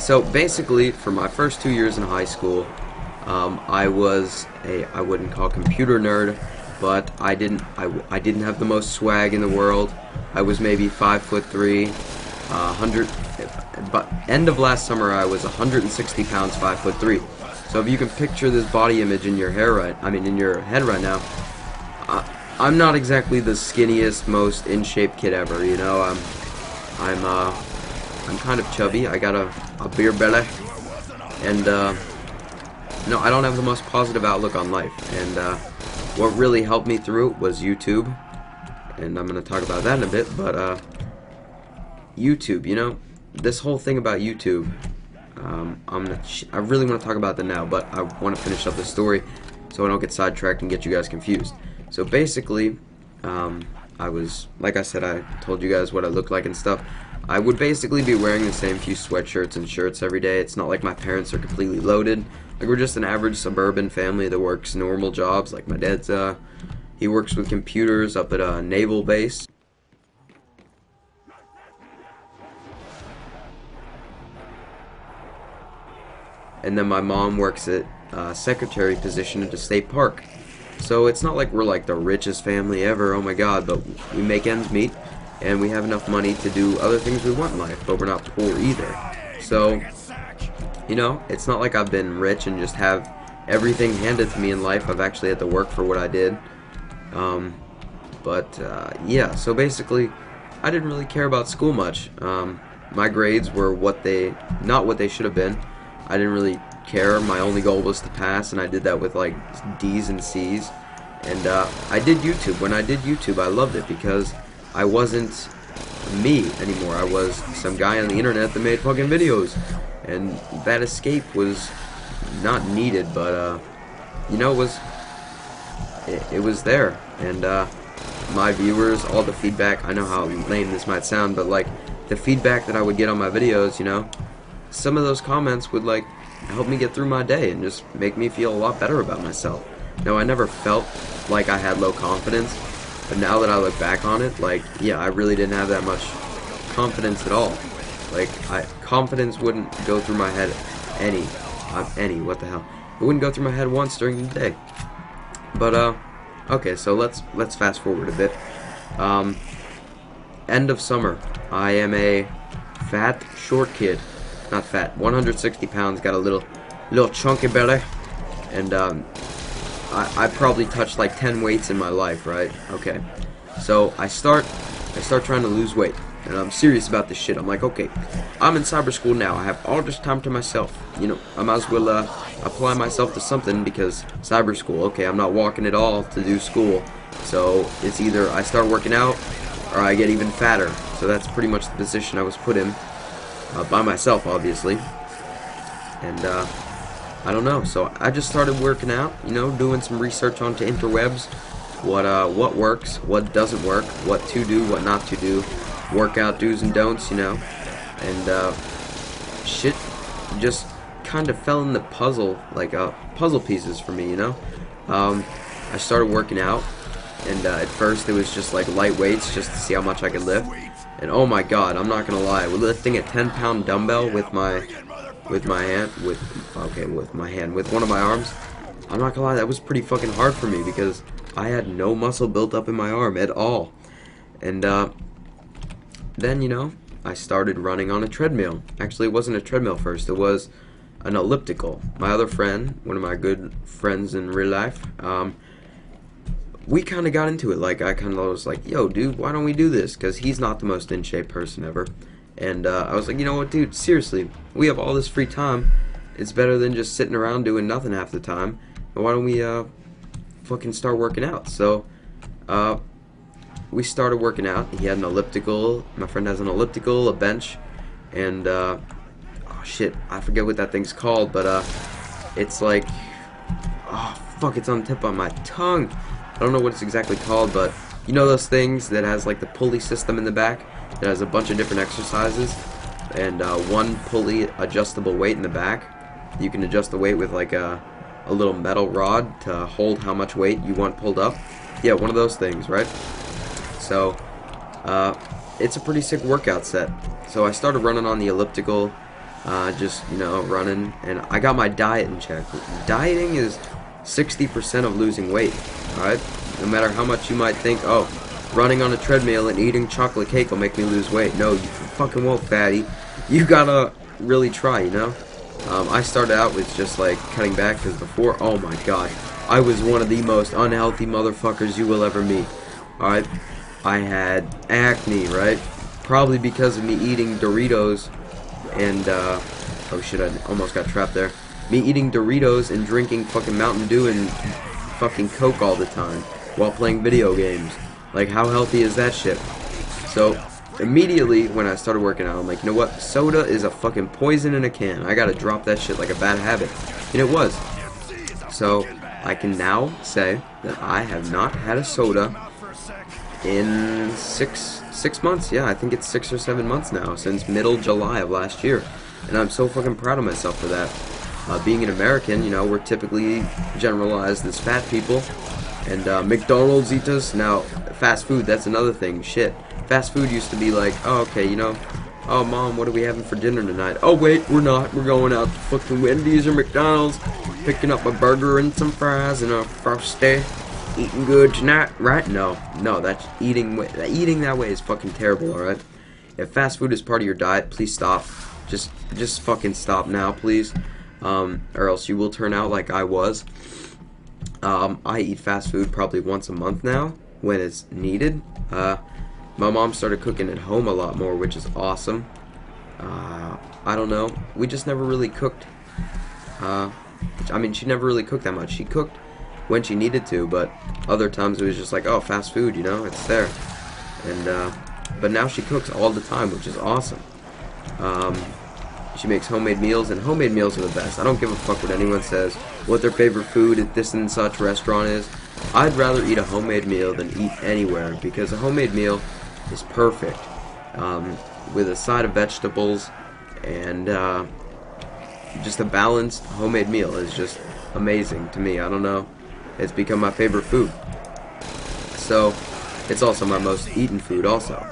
So basically, for my first 2 years in high school, I was I wouldn't call computer nerd, but I didn't have the most swag in the world. I was maybe 5'3", 100. But end of last summer, I was 160 pounds, 5'3". So if you can picture this body image in your in your head right now, I'm not exactly the skinniest, most in shape kid ever. You know, I'm kind of chubby. I got a beer belly, and no, I don't have the most positive outlook on life. And what really helped me through it was YouTube, and I'm gonna talk about that in a bit. But YouTube, you know, this whole thing about YouTube, I really want to talk about that now, but I want to finish up the story so I don't get sidetracked and get you guys confused. So basically, I was, like I said, I told you guys what I looked like and stuff. I would basically be wearing the same few sweatshirts and shirts every day. It's not like my parents are completely loaded. Like, we're just an average suburban family that works normal jobs. Like, my dad's, he works with computers up at a naval base. And then my mom works at secretary position at a state park. So it's not like we're like the richest family ever, oh my god, but we make ends meet, and we have enough money to do other things we want in life, but we're not poor either. So, you know, it's not like I've been rich and just have everything handed to me in life. I've actually had to work for what I did. Yeah, so basically, I didn't really care about school much. My grades were not what they should have been. I didn't really care. My only goal was to pass, and I did that with like D's and C's. And I did YouTube. When I did YouTube, I loved it because I wasn't me anymore. I was some guy on the internet that made fucking videos, and that escape was not needed, but you know, it was there. And my viewers, all the feedback, I know how lame this might sound, but like the feedback that I would get on my videos, you know, some of those comments would like help me get through my day and just make me feel a lot better about myself. Now, I never felt like I had low confidence, but now that I look back on it, like, yeah, I really didn't have that much confidence at all. Like, confidence wouldn't go through my head what the hell? It wouldn't go through my head once during the day. But okay, so let's fast forward a bit. End of summer. I am a fat, short kid. Not fat, 160 pounds, got a little chunky belly, and I probably touched like 10 weights in my life, right? Okay, so I start trying to lose weight, and I'm serious about this shit. I'm like, okay, I'm in cyber school now. I have all this time to myself. You know, I might as well apply myself to something, because cyber school. Okay, I'm not walking at all to do school, so it's either I start working out or I get even fatter. So that's pretty much the position I was put in. By myself, obviously, and I don't know, so I just started working out, you know, doing some research onto interwebs, what works, what doesn't work, what to do, what not to do, workout do's and don'ts, you know, and shit just kind of fell in the puzzle, like puzzle pieces for me, you know. I started working out, and at first it was just like light weights just to see how much I could lift. And oh my god, I'm not gonna lie, we're lifting a 10-pound dumbbell with one of my arms. I'm not gonna lie, that was pretty fucking hard for me because I had no muscle built up in my arm at all. And then, you know, I started running on a treadmill. Actually, it wasn't a treadmill first, it was an elliptical. My other friend, one of my good friends in real life, we kind of got into it. Like, I kind of was like, yo, dude, why don't we do this? Because he's not the most in shape person ever. And I was like, you know what, dude, seriously, we have all this free time. It's better than just sitting around doing nothing half the time. But why don't we fucking start working out? So we started working out. He had an elliptical. My friend has an elliptical, a bench, and oh shit, I forget what that thing's called, but it's like, oh fuck, it's on the tip of my tongue. I don't know what it's exactly called, but you know those things that has like the pulley system in the back that has a bunch of different exercises, and one pulley adjustable weight in the back. You can adjust the weight with like a little metal rod to hold how much weight you want pulled up. Yeah, one of those things, right? So it's a pretty sick workout set. So I started running on the elliptical, just, you know, running, and I got my diet in check. Dieting is 60% of losing weight, alright? No matter how much you might think, oh, running on a treadmill and eating chocolate cake will make me lose weight. No, you fucking won't, fatty. You gotta really try, you know? I started out with just, like, cutting back, because before, oh my god, I was one of the most unhealthy motherfuckers you will ever meet, alright? I had acne, right? Probably because of me eating Doritos and, oh shit, I almost got trapped there. Me eating Doritos and drinking fucking Mountain Dew and fucking Coke all the time while playing video games. Like, how healthy is that shit? So, immediately when I started working out, I'm like, you know what? Soda is a fucking poison in a can. I gotta drop that shit like a bad habit. And it was. So, I can now say that I have not had a soda in six months. Yeah, I think it's 6 or 7 months now, since middle July of last year. And I'm so fucking proud of myself for that. Being an American, you know, we're typically generalized as fat people. And McDonald's eaters. Now, fast food, that's another thing. Shit. Fast food used to be like, oh, okay, you know, oh, Mom, what are we having for dinner tonight? Oh, wait, we're not. We're going out to fucking Wendy's or McDonald's, picking up a burger and some fries and a frosty, eating good tonight, right? No, that's eating that way is fucking terrible, alright? If fast food is part of your diet, please stop. Just fucking stop now, please. Or else you will turn out like I was. I eat fast food probably once a month now, when it's needed. My mom started cooking at home a lot more, which is awesome. I don't know. We just never really cooked. I mean, she never really cooked that much. She cooked when she needed to, but other times it was just like, oh, fast food, you know, it's there. And, but now she cooks all the time, which is awesome. She makes homemade meals, and homemade meals are the best. I don't give a fuck what anyone says, what their favorite food at this and such restaurant is. I'd rather eat a homemade meal than eat anywhere, because a homemade meal is perfect, with a side of vegetables, and just a balanced homemade meal is just amazing to me. I don't know, it's become my favorite food. So it's also my most eaten food also.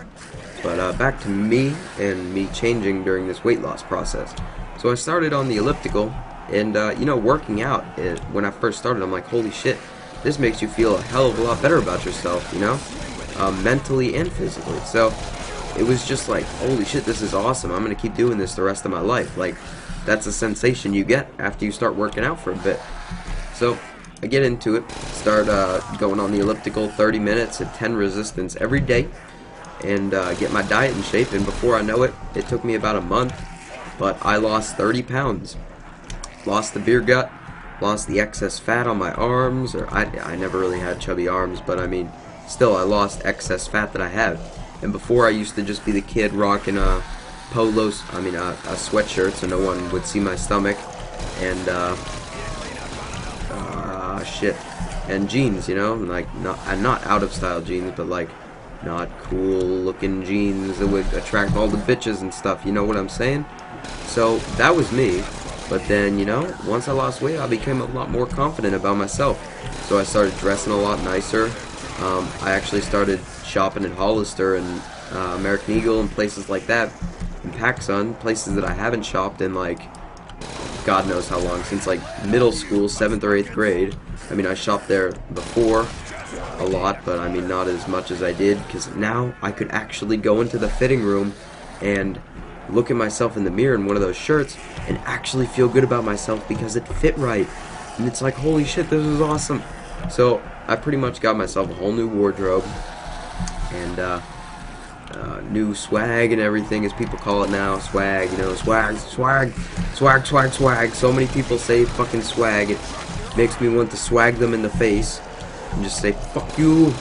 But back to me and me changing during this weight loss process. So I started on the elliptical, and you know, working out, when I first started, I'm like, holy shit, this makes you feel a hell of a lot better about yourself, you know, mentally and physically. So it was just like, holy shit, this is awesome. I'm gonna keep doing this the rest of my life. Like, that's a sensation you get after you start working out for a bit. So I get into it, start going on the elliptical 30 minutes at 10 resistance every day, and get my diet in shape. And before I know it, it took me about a month, but I lost 30 pounds. Lost the beer gut, lost the excess fat on my arms, or I never really had chubby arms, but I mean, still, I lost excess fat that I had. And before, I used to just be the kid rocking a sweatshirt so no one would see my stomach, and and jeans, you know, like not out of style jeans, but like not cool looking jeans that would attract all the bitches and stuff, you know what I'm saying? So that was me. But then, you know, once I lost weight, I became a lot more confident about myself. So I started dressing a lot nicer. I actually started shopping at Hollister and American Eagle and places like that, and PacSun, places that I haven't shopped in like God knows how long, since like middle school, 7th or 8th grade. I mean, I shopped there before a lot, but I mean not as much as I did, because now I could actually go into the fitting room and look at myself in the mirror in one of those shirts and actually feel good about myself because it fit right. And it's like, holy shit, this is awesome. So I pretty much got myself a whole new wardrobe and new swag and everything, as people call it now. Swag, you know, swag. So many people say fucking swag. It makes me want to swag them in the face and just say fuck you.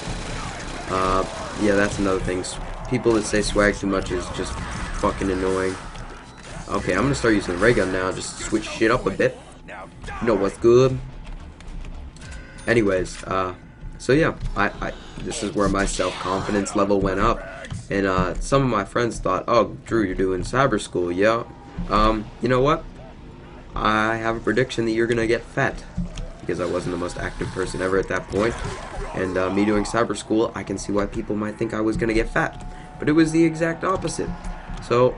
Yeah, that's another thing. People that say swag too much is just fucking annoying. Okay, I'm gonna start using the ray gun now, just to switch shit up a bit. You know what's good. Anyways, so yeah, this is where my self-confidence level went up, and some of my friends thought, oh, Drew, you're doing cyber school. Yeah, you know what? I have a prediction that you're gonna get fat, because I wasn't the most active person ever at that point, and me doing cyber school, I can see why people might think I was gonna get fat, but it was the exact opposite. So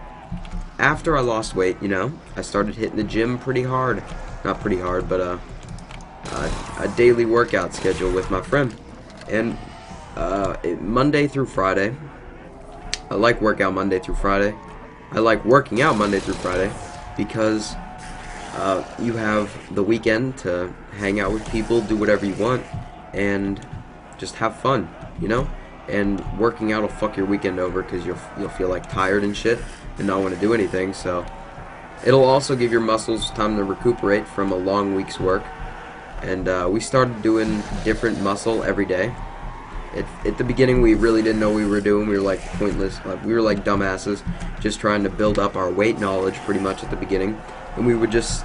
after I lost weight, you know, I started hitting the gym pretty hard. Not pretty hard, but a daily workout schedule with my friend. And Monday through Friday, I like workout Monday through Friday. I like working out Monday through Friday because you have the weekend to hang out with people, do whatever you want, and just have fun, you know? And working out will fuck your weekend over because you'll feel like tired and shit and not want to do anything. So it'll also give your muscles time to recuperate from a long week's work. And we started doing different muscle every day. At the beginning, we really didn't know what we were doing. We were like pointless. We were like dumbasses, just trying to build up our weight knowledge pretty much at the beginning. And we would just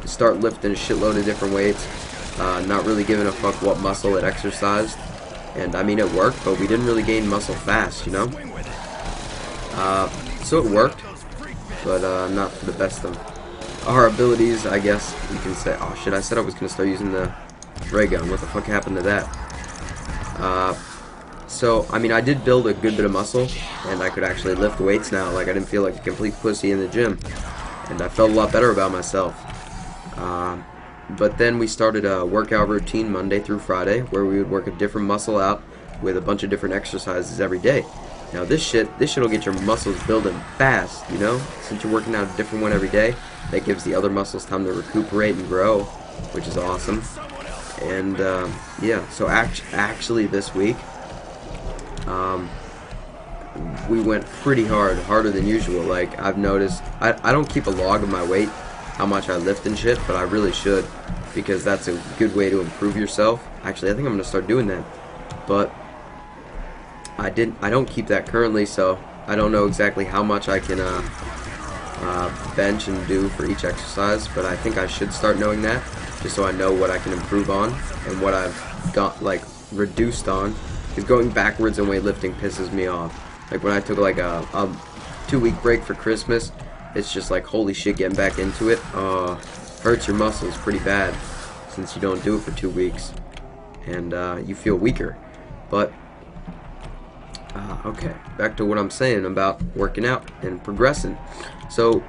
start lifting a shitload of different weights, not really giving a fuck what muscle it exercised. And I mean, it worked, but we didn't really gain muscle fast, you know? So it worked, but not for the best of our abilities, I guess you can say. Oh shit, I said I was going to start using the ray gun. What the fuck happened to that? So, I mean, I did build a good bit of muscle, and I could actually lift weights now. Like, I didn't feel like a complete pussy in the gym, and I felt a lot better about myself. But then we started a workout routine Monday through Friday, where we would work a different muscle out with a bunch of different exercises every day. Now, this shit'll get your muscles building fast, you know? Since you're working out a different one every day, that gives the other muscles time to recuperate and grow, which is awesome. And yeah, so actually this week, we went pretty hard, harder than usual. Like, I've noticed, I don't keep a log of my weight, how much I lift and shit, but I really should, because that's a good way to improve yourself. Actually, I think I'm gonna start doing that. But I don't keep that currently, so I don't know exactly how much I can bench and do for each exercise, but I think I should start knowing that, just so I know what I can improve on and what I've got, like, reduced on. Because going backwards in weightlifting pisses me off. Like, when I took like a 2-week break for Christmas, it's just like, holy shit, getting back into it hurts your muscles pretty bad, since you don't do it for 2 weeks, and you feel weaker. But okay, back to what I'm saying about working out and progressing. So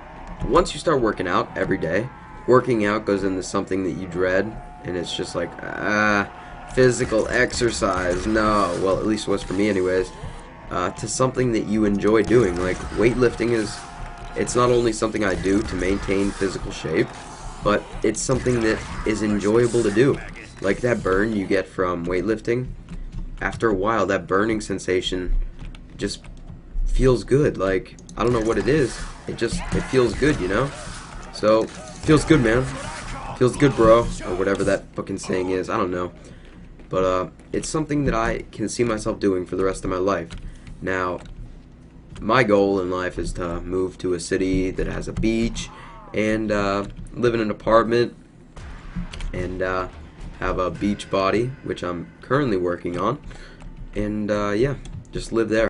once you start working out every day, working out goes into something that you dread, and it's just like, physical exercise, no, well, at least it was for me anyways, to something that you enjoy doing. Like, weightlifting it's not only something I do to maintain physical shape, but it's something that is enjoyable to do. Like, that burn you get from weightlifting, after a while, that burning sensation just feels good. Like, I don't know what it is, it feels good, you know? So, feels good, man. Feels good, bro, or whatever that fucking saying is, I don't know. But it's something that I can see myself doing for the rest of my life. Now, my goal in life is to move to a city that has a beach and live in an apartment and have a beach body, which I'm currently working on. And yeah, just live there.